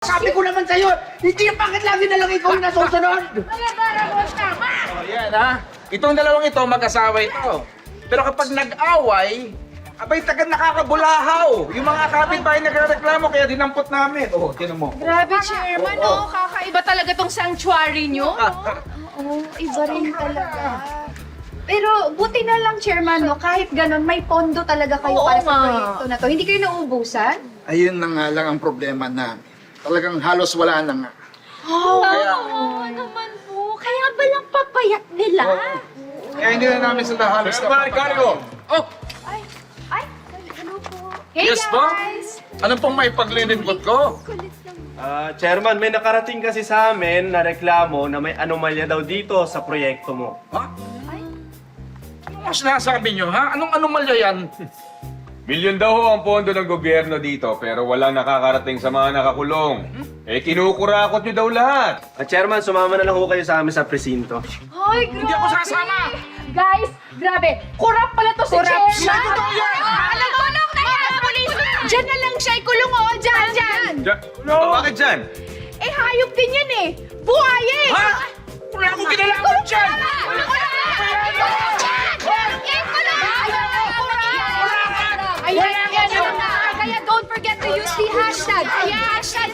Sabi ko naman sa'yo, hindi bakit lagi na lang ikaw yung nasusunod? Yan ha. Itong dalawang ito, mag-asawa ito. Pero kapag nag-away, abay taga nakakabulahaw. Yung mga kapitbahay nagrereklamo, kaya dinampot namin. Oh, tinan mo. Grabe, Chairman, oh. Kakaiba talaga tong sanctuary nyo. Oo, iba rin talaga. Pero buti na lang, Chairman, no, kahit ganun, may pondo talaga kayo Oo para sa nga. proyekto na to. Hindi kayo nauubusan? Ayun na nga lang ang problema namin. Talagang halos wala na nga. Oo, naman po. Kaya ba lang papayat nila? Kaya hindi na namin sila halos Carlo! Oh, ay, ano po? Hey, yes po? guys! Anong pong may paglilingkod ko? Chairman, may nakarating kasi sa amin na reklamo na may anomalya daw dito sa proyekto mo. Ha? Ano sinasabi nyo, ha? Anong anomalya yan? Milyon daw ho ang pondo ng gobyerno dito pero walang nakakarating sa mga nakakulong. Eh kinukurakot nyo daw lahat. Chairman, sumama na lang ho kayo sa amin sa presinto. Ay, grabe! Hindi ako sasama! Guys, grabe. Kurap pala to si Chairman. Siya, totoo yan! Kulong na yan! Police! Diyan na lang siya. Kulong, oh. Diyan. Bakit dyan? Eh, hayop din yan eh. Buhaya eh. Ha? Wala akong kinalaman dyan! Ayan na nga. Kaya don't forget to use the hashtag. Ayan, hashtag.